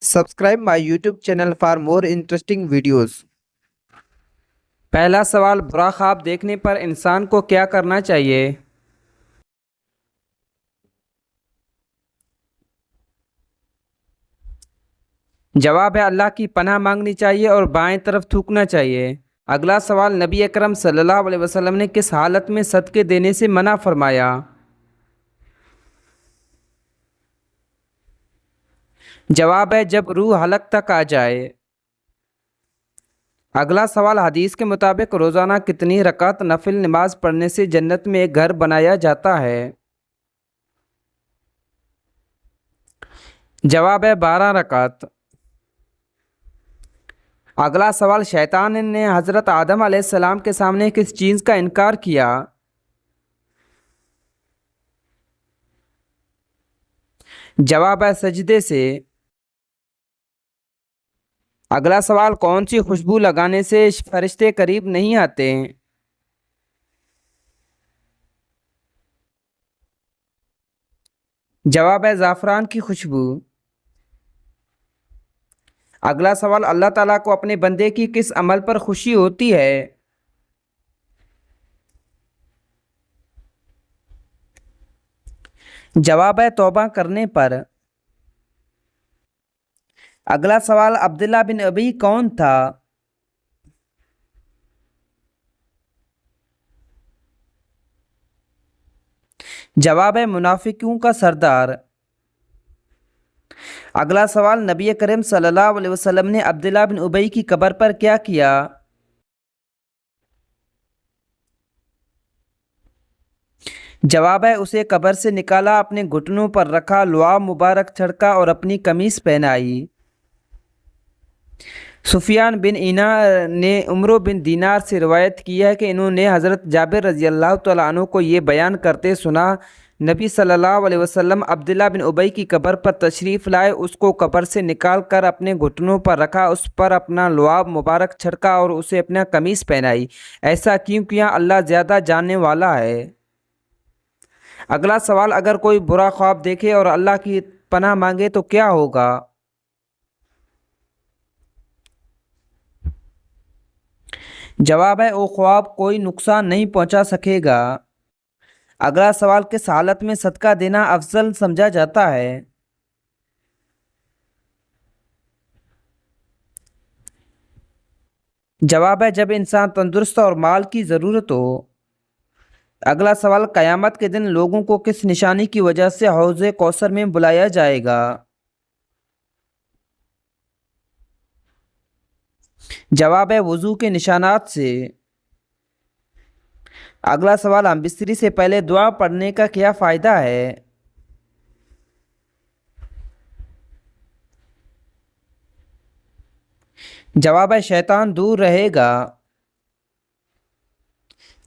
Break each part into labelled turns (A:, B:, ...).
A: Subscribe my YouTube channel for more interesting videos.
B: پہلا سوال، برا خواب دیکھنے پر انسان کو کیا کرنا چاہیے؟ جواب ہے اللہ کی پناہ مانگنی چاہیے اور بائیں طرف تھوکنا چاہیے۔ اگلا سوال، نبی اکرم صلی اللہ علیہ وسلم نے کس حالت میں صدقے دینے سے منع فرمایا؟ جواب ہے جب روح حلق تک آ جائے۔ اگلا سوال، حدیث کے مطابق روزانہ کتنی رکعت نفل نماز پڑھنے سے جنت میں ایک گھر بنایا جاتا ہے؟ جواب ہے 12 رکعت۔ اگلا سوال، شیطان نے حضرت آدم علیہ السلام کے سامنے کس چیز کا انکار کیا؟ جواب ہے سجدے سے۔ اگلا سوال، کون سی خوشبو لگانے سے فرشتے قریب نہیں آتے؟ جواب ہے زعفران کی خوشبو۔ اگلا سوال، اللہ تعالیٰ کو اپنے بندے کی کس عمل پر خوشی ہوتی ہے؟ جواب ہے توبہ کرنے پر۔ اگلا سوال، عبداللہ بن ابی کون تھا؟ جواب ہے منافقوں کا سردار۔ اگلا سوال، نبی کریم صلی اللہ علیہ وسلم نے عبداللہ بن ابی کی قبر پر کیا کیا؟ جواب ہے اسے قبر سے نکالا، اپنے گھٹنوں پر رکھا، لعاب مبارک چھڑکا اور اپنی قمیص پہنائی۔ سفیان بن عیینہ نے عمرو بن دینار سے روایت کی ہے کہ انہوں نے حضرت جابر رضی اللہ تعالیٰ عنہ کو یہ بیان کرتے سنا، نبی صلی اللہ علیہ وسلم عبداللہ بن ابی کی قبر پر تشریف لائے، اس کو قبر سے نکال کر اپنے گھٹنوں پر رکھا، اس پر اپنا لعاب مبارک چھڑکا اور اسے اپنا قمیص پہنائی۔ ایسا کیوں کیا؟ اللہ زیادہ جاننے والا ہے۔ اگلا سوال، اگر کوئی برا خواب دیکھے اور اللہ کی پناہ مانگے تو کیا ہوگا؟ جواب ہے وہ خواب کوئی نقصان نہیں پہنچا سکے گا۔ اگلا سوال، کس حالت میں صدقہ دینا افضل سمجھا جاتا ہے؟ جواب ہے جب انسان تندرست اور مال کی ضرورت ہو۔ اگلا سوال، قیامت کے دن لوگوں کو کس نشانی کی وجہ سے حوض کوثر میں بلایا جائے گا؟ جواب ہے وضو کے نشانات سے۔ اگلا سوال، ہم بستری سے پہلے دعا پڑھنے کا کیا فائدہ ہے؟ جواب ہے شیطان دور رہے گا۔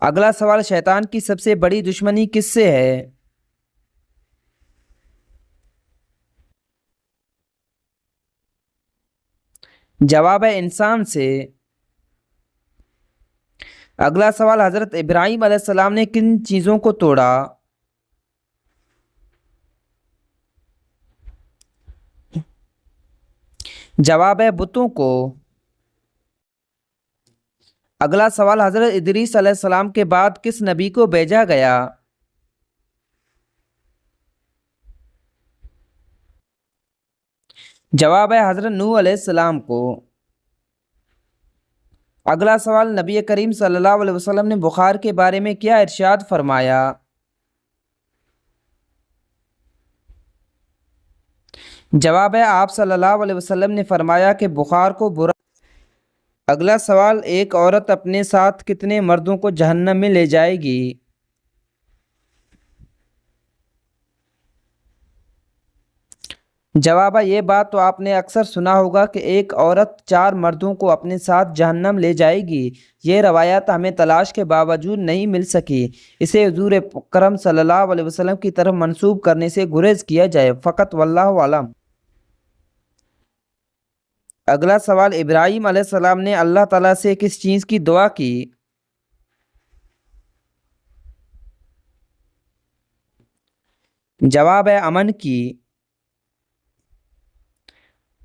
B: اگلا سوال، شیطان کی سب سے بڑی دشمنی کس سے ہے؟ جواب ہے انسان سے۔ اگلا سوال، حضرت ابراہیم علیہ السلام نے کن چیزوں کو توڑا؟ جواب ہے بتوں کو۔ اگلا سوال، حضرت ادریس علیہ السلام کے بعد کس نبی کو بھیجا گیا؟ جواب ہے حضرت نوح علیہ السلام کو۔ اگلا سوال، نبی کریم صلی اللہ علیہ وسلم نے بخار کے بارے میں کیا ارشاد فرمایا؟ جواب ہے آپ صلی اللہ علیہ وسلم نے فرمایا کہ بخار کو برا۔ اگلا سوال، ایک عورت اپنے ساتھ کتنے مردوں کو جہنم میں لے جائے گی؟ جواب ہے یہ بات تو آپ نے اکثر سنا ہوگا کہ ایک عورت 4 مردوں کو اپنے ساتھ جہنم لے جائے گی۔ یہ روایات ہمیں تلاش کے باوجود نہیں مل سکی، اسے حضور اکرم صلی اللہ علیہ وسلم کی طرف منسوب کرنے سے گریز کیا جائے فقط، واللہ اعلم۔ اگلا سوال، ابراہیم علیہ السلام نے اللہ تعالیٰ سے کس چیز کی دعا کی؟ جواب ہے امن کی۔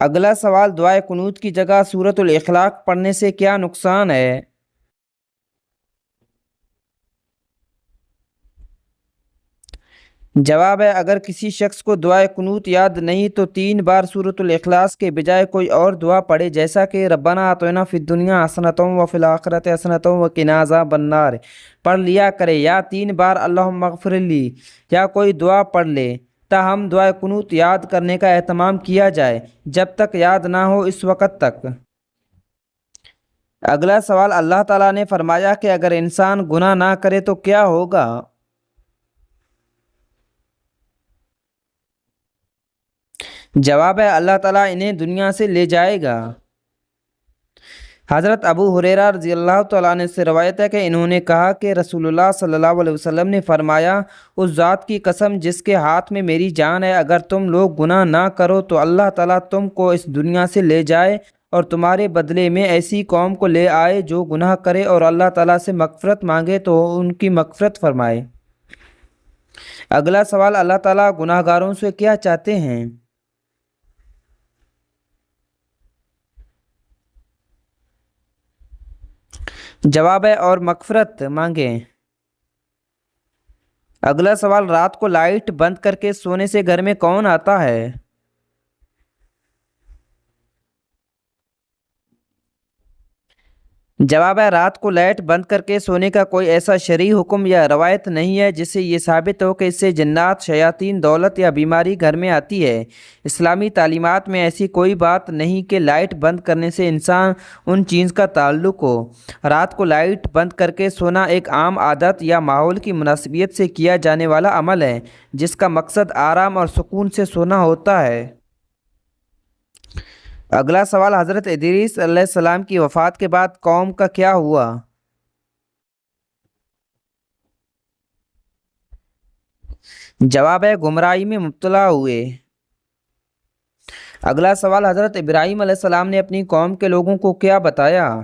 B: اگلا سوال، دعائے قنوت کی جگہ سورۃ الاخلاق پڑھنے سے کیا نقصان ہے؟ جواب ہے، اگر کسی شخص کو دعائے قنوت یاد نہیں تو 3 بار سورۃ الاخلاص کے بجائے کوئی اور دعا پڑھے، جیسا کہ ربنا آتنا فی الدنیا حسنۃ وفی الآخرۃ حسنۃ وقنا عذاب النار پڑھ لیا کرے، یا 3 بار اللہم اغفر لی یا کوئی دعا پڑھ لے۔ تاہم دعائے قنوت یاد کرنے کا اہتمام کیا جائے جب تک یاد نہ ہو اس وقت تک۔ اگلا سوال، اللہ تعالیٰ نے فرمایا کہ اگر انسان گناہ نہ کرے تو کیا ہوگا؟ جواب ہے، اللہ تعالیٰ انہیں دنیا سے لے جائے گا۔ حضرت ابو ہریرہ رضی اللہ تعالیٰ عنہ سے روایت ہے کہ انہوں نے کہا کہ رسول اللہ صلی اللہ علیہ وسلم نے فرمایا، اس ذات کی قسم جس کے ہاتھ میں میری جان ہے، اگر تم لوگ گناہ نہ کرو تو اللہ تعالیٰ تم کو اس دنیا سے لے جائے اور تمہارے بدلے میں ایسی قوم کو لے آئے جو گناہ کرے اور اللہ تعالیٰ سے مغفرت مانگے تو ان کی مغفرت فرمائے۔ اگلا سوال، اللہ تعالیٰ گناہ گاروں سے کیا چاہتے ہیں؟ جواب ہے، اور مغفرت مانگیں۔ اگلا سوال، رات کو لائٹ بند کر کے سونے سے گھر میں کون آتا ہے؟ جواب ہے، رات کو لائٹ بند کر کے سونے کا کوئی ایسا شرعی حکم یا روایت نہیں ہے جس سے یہ ثابت ہو کہ اس سے جنات، شیاطین، دولت یا بیماری گھر میں آتی ہے۔ اسلامی تعلیمات میں ایسی کوئی بات نہیں کہ لائٹ بند کرنے سے انسان ان چیز کا تعلق ہو۔ رات کو لائٹ بند کر کے سونا ایک عام عادت یا ماحول کی مناسبت سے کیا جانے والا عمل ہے جس کا مقصد آرام اور سکون سے سونا ہوتا ہے۔ اگلا سوال، حضرت ادریس علیہ السلام کی وفات کے بعد قوم کا کیا ہوا؟ جواب ہے، گمراہی میں مبتلا ہوئے۔ اگلا سوال، حضرت ابراہیم علیہ السلام نے اپنی قوم کے لوگوں کو کیا بتایا؟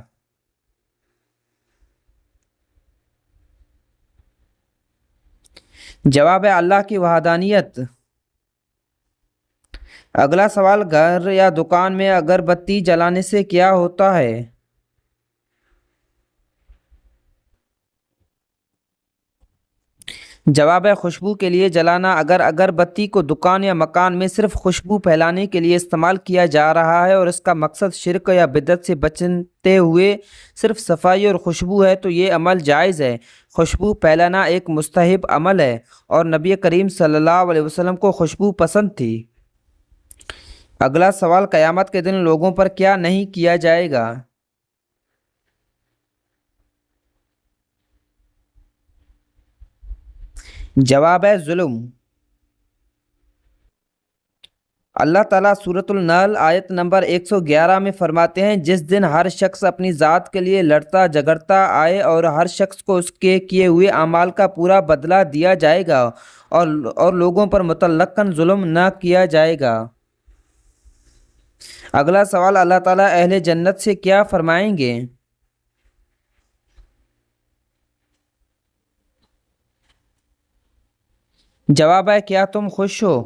B: جواب ہے، اللہ کی وحدانیت۔ اگلا سوال، گھر یا دکان میں اگر بتی جلانے سے کیا ہوتا ہے؟ جواب ہے، خوشبو کے لیے جلانا۔ اگر اگربتی کو دکان یا مکان میں صرف خوشبو پھیلانے کے لیے استعمال کیا جا رہا ہے اور اس کا مقصد شرک یا بدعت سے بچتے ہوئے صرف صفائی اور خوشبو ہے تو یہ عمل جائز ہے۔ خوشبو پھیلانا ایک مستحب عمل ہے اور نبی کریم صلی اللہ علیہ وسلم کو خوشبو پسند تھی۔ اگلا سوال، قیامت کے دن لوگوں پر کیا نہیں کیا جائے گا؟ جواب ہے، ظلم۔ اللہ تعالیٰ سورۃ النحل آیت نمبر 111 میں فرماتے ہیں، جس دن ہر شخص اپنی ذات کے لیے لڑتا جھگڑتا آئے اور ہر شخص کو اس کے کیے ہوئے اعمال کا پورا بدلہ دیا جائے گا اور لوگوں پر مطلقاً ظلم نہ کیا جائے گا۔ اگلا سوال، اللہ تعالیٰ اہل جنت سے کیا فرمائیں گے؟ جواب ہے، کیا تم خوش ہو؟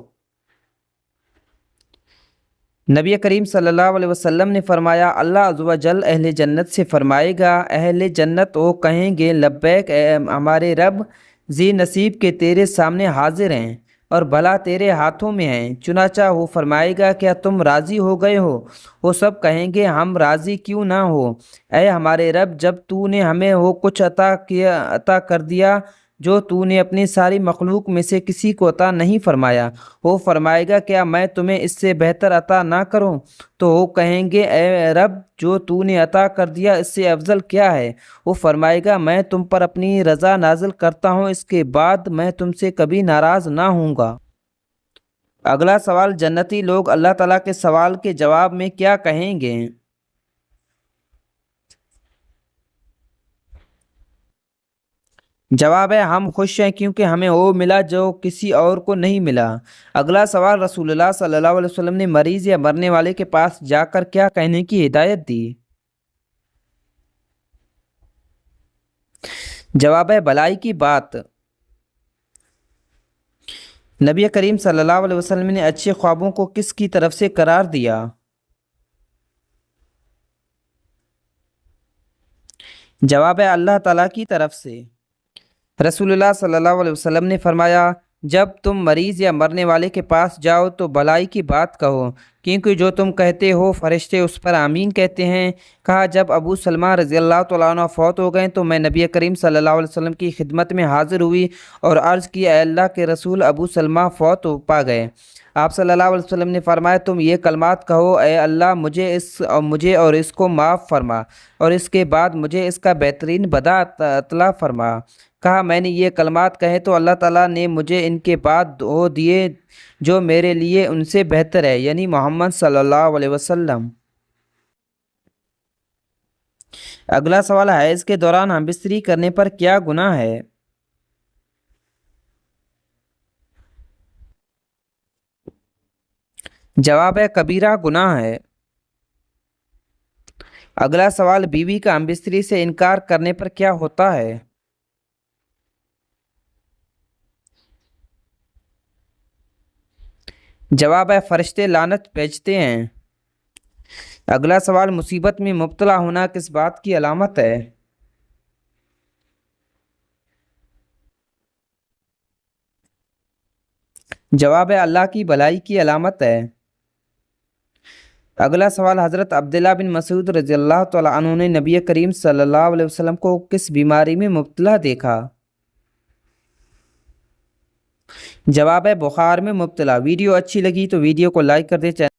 B: نبی کریم صلی اللہ علیہ وسلم نے فرمایا، اللہ عز و جل اہل جنت سے فرمائے گا، اہل جنت وہ کہیں گے، لبیک اے ہمارے رب، ذی نصیب کے تیرے سامنے حاضر ہیں اور بھلا تیرے ہاتھوں میں ہیں۔ چنانچہ وہ فرمائے گا، کیا تم راضی ہو گئے ہو؟ وہ سب کہیں گے، ہم راضی کیوں نہ ہو، اے ہمارے رب، جب تو نے ہمیں وہ کچھ عطا کر دیا جو تو نے اپنی ساری مخلوق میں سے کسی کو عطا نہیں فرمایا۔ وہ فرمائے گا، کیا میں تمہیں اس سے بہتر عطا نہ کروں؟ تو وہ کہیں گے، اے رب، جو تو نے عطا کر دیا اس سے افضل کیا ہے؟ وہ فرمائے گا، میں تم پر اپنی رضا نازل کرتا ہوں، اس کے بعد میں تم سے کبھی ناراض نہ ہوں گا۔ اگلا سوال، جنتی لوگ اللہ تعالیٰ کے سوال کے جواب میں کیا کہیں گے؟ جواب ہے، ہم خوش ہیں کیونکہ ہمیں وہ ملا جو کسی اور کو نہیں ملا۔ اگلا سوال، رسول اللہ صلی اللہ علیہ وسلم نے مریض یا مرنے والے کے پاس جا کر کیا کہنے کی ہدایت دی؟ جواب ہے، بھلائی کی بات۔ نبی کریم صلی اللہ علیہ وسلم نے اچھے خوابوں کو کس کی طرف سے قرار دیا؟ جواب ہے اللہ تعالیٰ کی طرف سے۔ رسول اللہ صلی اللہ علیہ وسلم نے فرمایا جب تم مریض یا مرنے والے کے پاس جاؤ تو بھلائی کی بات کہو، کیونکہ جو تم کہتے ہو فرشتے اس پر آمین کہتے ہیں۔ کہا جب ابو سلمہ رضی اللہ تعالیٰ عنہ فوت ہو گئے تو میں نبی کریم صلی اللہ علیہ وسلم کی خدمت میں حاضر ہوئی اور عرض کی اے اللہ کے رسول ابو سلمہ فوت پا گئے۔ آپ صلی اللہ علیہ وسلم نے فرمایا تم یہ کلمات کہو اے اللہ مجھے اور اس کو معاف فرما اور اس کے بعد مجھے اس کا بہترین بدلہ عطا فرما۔ کہا میں نے یہ کلمات کہے تو اللہ تعالیٰ نے مجھے ان کے بعد وہ دیے جو میرے لیے ان سے بہتر ہے، یعنی محمد صلی اللہ علیہ وسلم۔ اگلا سوال ہے حیض کے دوران ہم بستری کرنے پر کیا گناہ ہے؟ جواب ہے کبیرہ گناہ ہے۔ اگلا سوال بیوی کا ہم بستری سے انکار کرنے پر کیا ہوتا ہے؟ جواب ہے فرشتے لعنت بھیجتے ہیں۔ اگلا سوال مصیبت میں مبتلا ہونا کس بات کی علامت ہے؟ جواب ہے اللہ کی بھلائی کی علامت ہے۔ اگلا سوال حضرت عبداللہ بن مسعود رضی اللہ تعالیٰ عنہ نے نبی کریم صلی اللہ علیہ وسلم کو کس بیماری میں مبتلا دیکھا؟ جواب ہے بخار میں مبتلا۔ ویڈیو اچھی لگی تو ویڈیو کو لائک کر دیں۔